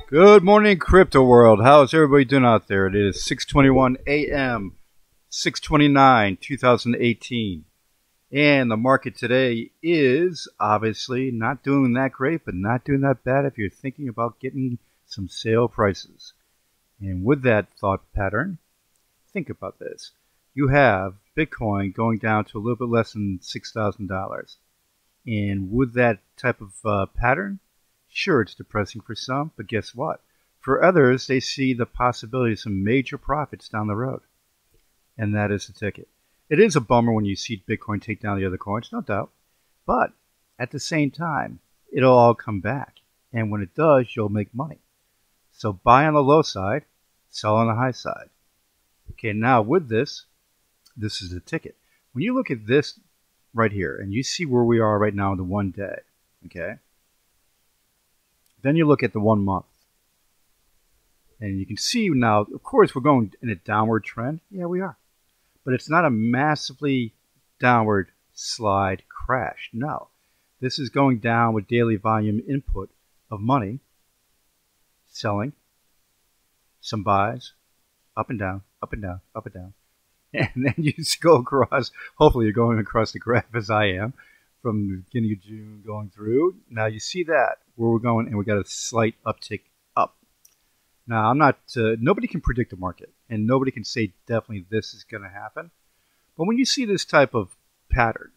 Good morning, crypto world. How is everybody doing out there? It is 6:21 a.m., 6/29/2018. And the market today is obviously not doing that great, but not doing that bad if you're thinking about getting some sale prices. And with that thought pattern, think about this. You have Bitcoin going down to a little bit less than $6,000. And with that type of pattern, sure, it's depressing for some, but guess what? For others, they see the possibility of some major profits down the road. And that is the ticket. It is a bummer when you see Bitcoin take down the other coins, no doubt. But at the same time, it'll all come back. And when it does, you'll make money. So buy on the low side, sell on the high side. Okay, now with this is the ticket. When you look at this right here, and you see where we are right now in the 1 day, okay? Then you look at the 1 month. And you can see now, of course, we're going in a downward trend. Yeah, we are. But it's not a massively downward slide crash. No. This is going down with daily volume input of money, selling, some buys, up and down, up and down, up and down. And then you just go across, hopefully you're going across the graph as I am, from the beginning of June going through. Now you see that, where we're going, and we got a slight uptick up. Now I'm not, nobody can predict the market, and nobody can say definitely this is going to happen. But when you see this type of pattern,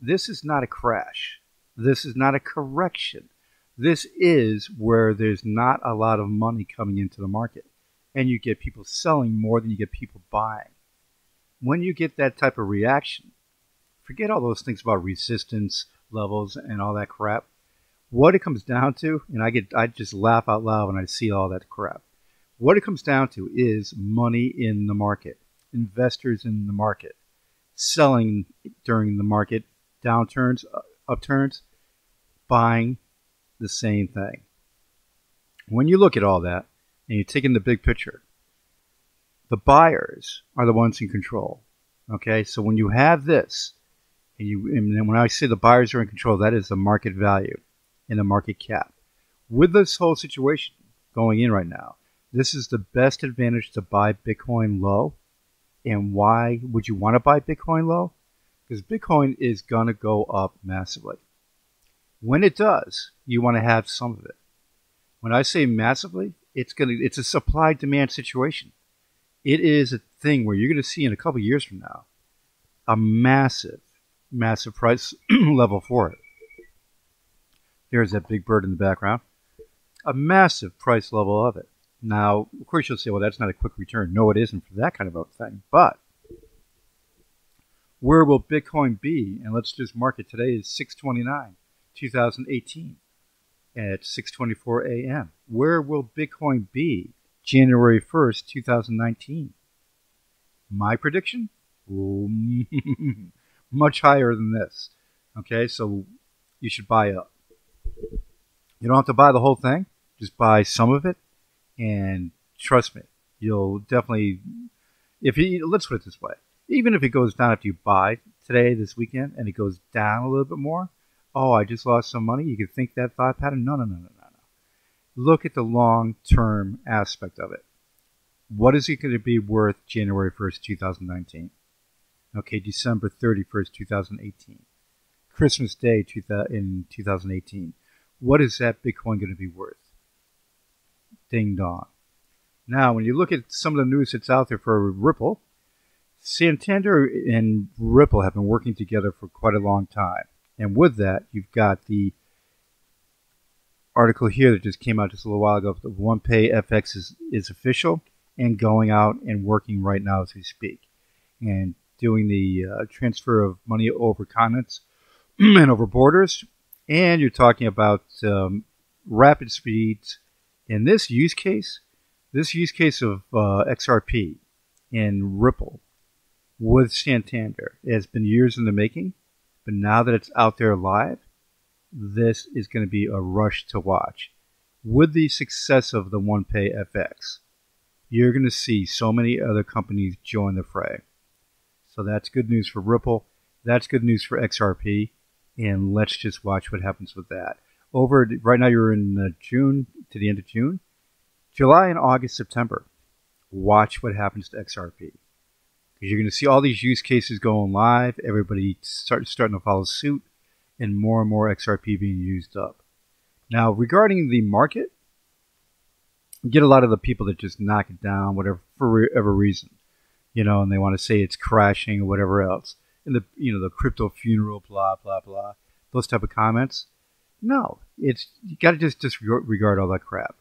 this is not a crash. This is not a correction. This is where there's not a lot of money coming into the market, and you get people selling more than you get people buying. When you get that type of reaction, forget all those things about resistance levels and all that crap. What it comes down to, and I just laugh out loud when I see all that crap. What it comes down to is money in the market, investors in the market, selling during the market downturns, upturns, buying the same thing. When you look at all that and you take in the big picture, the buyers are the ones in control. Okay, so when you have this, and when I say the buyers are in control, that is the market value and the market cap. With this whole situation going in right now, this is the best advantage to buy Bitcoin low. And why would you want to buy Bitcoin low? Because Bitcoin is going to go up massively. When it does, you want to have some of it. When I say massively, it's a supply-demand situation. It is a thing where you're going to see in a couple years from now a massive price level for it. There's that big bird in the background. A massive price level of it. Now, of course, you'll say, well, that's not a quick return. No, it isn't for that kind of a thing. But where will Bitcoin be? And let's just mark it. Today is 6/29/2018 at 6:24 a.m. Where will Bitcoin be January 1st, 2019? My prediction? Much higher than this. Okay, so you should buy up. You don't have to buy the whole thing. Just buy some of it. And trust me, you'll definitely, let's put it this way. Even if it goes down after you buy today, this weekend, and it goes down a little bit more, oh, I just lost some money. You could think that thought pattern. No. Look at the long-term aspect of it. What is it going to be worth January 1st, 2019? Okay, December 31st, 2018. Christmas Day in 2018. What is that Bitcoin going to be worth? Ding dong. Now, when you look at some of the news that's out there for Ripple, Santander and Ripple have been working together for quite a long time. And with that, you've got the article here that just came out just a little while ago. The OnePay FX is official and going out and working right now as we speak. And doing the transfer of money over continents and over borders. And you're talking about rapid speeds. In this use case of XRP and Ripple with Santander, it has been years in the making, but now that it's out there live, this is going to be a rush to watch. With the success of the OnePay FX, you're going to see so many other companies join the fray. So that's good news for Ripple. That's good news for XRP. And let's just watch what happens with that. Right now you're in June to the end of June. July and August, September. Watch what happens to XRP. Because you're going to see all these use cases going live. Everybody starting to follow suit. And more XRP being used up. Now, regarding the market, you get a lot of the people that just knock it down, for whatever reason, and they want to say it's crashing or whatever else. And the crypto funeral, blah blah blah, those type of comments. No, you got to just disregard all that crap.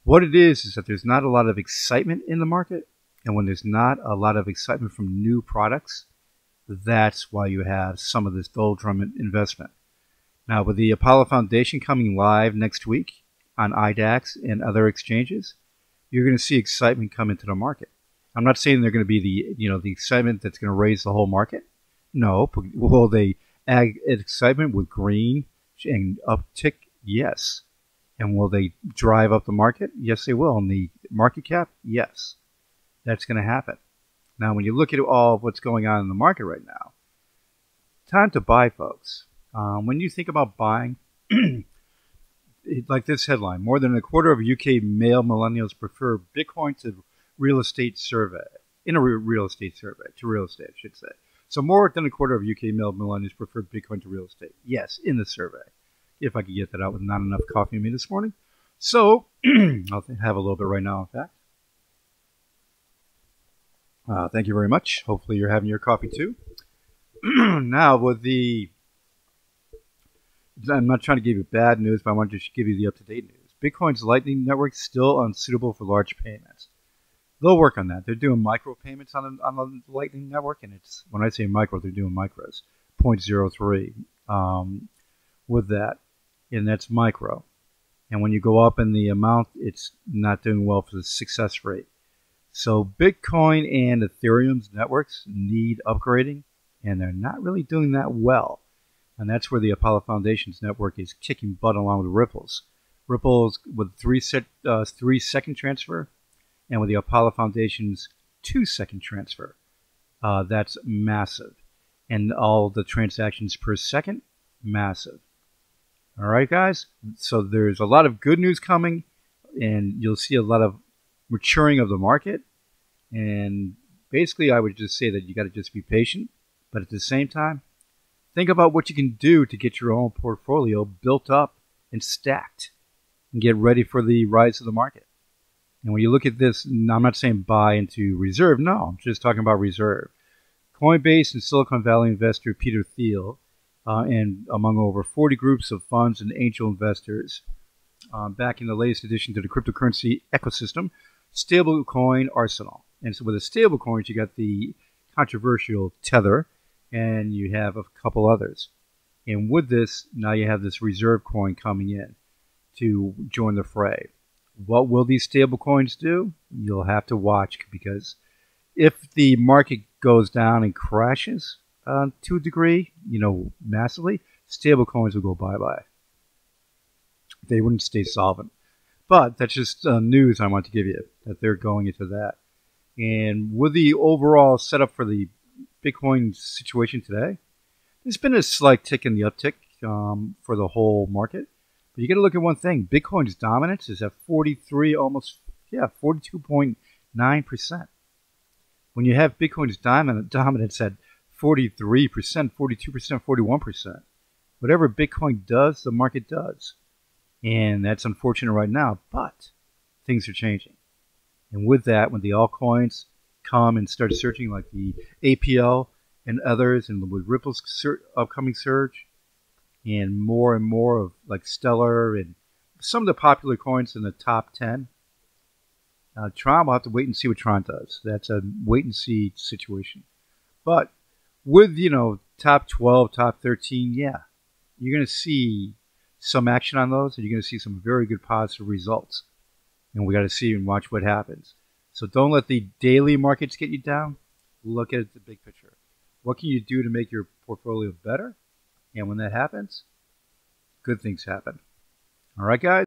What it is that there's not a lot of excitement in the market, and when there's not a lot of excitement from new products, that's why you have some of this doldrum investment. Now, with the Apollo Foundation coming live next week on IDAX and other exchanges, you're going to see excitement come into the market. I'm not saying they're going to be the excitement that's going to raise the whole market. No. Will they add excitement with green and uptick? Yes. And will they drive up the market? Yes, they will. And the market cap? Yes. That's going to happen. Now, when you look at all of what's going on in the market right now, time to buy, folks. When you think about buying, like this headline, more than a quarter of UK male millennials prefer Bitcoin to real estate survey. In a real estate survey, to real estate, I should say. So more than a quarter of UK male millennials prefer Bitcoin to real estate. Yes, in the survey. If I could get that out with not enough coffee in me this morning. So, I'll have a little bit right now, in fact. Thank you very much. Hopefully you're having your coffee too. Now, I'm not trying to give you bad news, but I want to just give you the up-to-date news. Bitcoin's Lightning Network is still unsuitable for large payments. They'll work on that. They're doing micro payments on the Lightning Network, and when I say micro, they're doing micros, 0.03 with that, and that's micro. And when you go up in the amount, it's not doing well for the success rate. So Bitcoin and Ethereum's networks need upgrading, and they're not really doing that well. And that's where the Apollo Foundation's network is kicking butt along with Ripple's. Ripple's with 3-second transfer, and with the Apollo Foundation's 2-second transfer. That's massive. And all the transactions per second, massive. All right, guys? So there's a lot of good news coming, and you'll see a lot of maturing of the market. And basically, I would just say that you got to just be patient, but at the same time, think about what you can do to get your own portfolio built up and stacked and get ready for the rise of the market. And when you look at this, I'm not saying buy into reserve. No, I'm just talking about reserve. Coinbase and Silicon Valley investor Peter Thiel, and among over 40 groups of funds and angel investors, backing the latest addition to the cryptocurrency ecosystem, stablecoin arsenal. And so with the stablecoins, you got the controversial Tether, and you have a couple others. And with this, now you have this reserve coin coming in to join the fray. What will these stable coins do? You'll have to watch, because if the market goes down and crashes to a degree, massively, stable coins will go bye-bye. They wouldn't stay solvent. But that's just news I want to give you, that they're going into that. And with the overall setup for the Bitcoin situation today, there's been a slight tick in the uptick for the whole market. But you got to look at one thing. Bitcoin's dominance is at 42.9%. When you have Bitcoin's dominance at 43%, 42%, 41%, whatever Bitcoin does, the market does. And that's unfortunate right now, but things are changing. And with that, when the altcoins come and start searching, like the APL and others, and with Ripple's upcoming surge, and more of like Stellar and some of the popular coins in the top 10, Tron, we'll have to wait and see what Tron does. That's a wait and see situation. But with, top 12, top 13, yeah, you're going to see some action on those, and you're going to see some very good positive results. And we got to see and watch what happens. So don't let the daily markets get you down. Look at the big picture. What can you do to make your portfolio better? And when that happens, good things happen. All right, guys?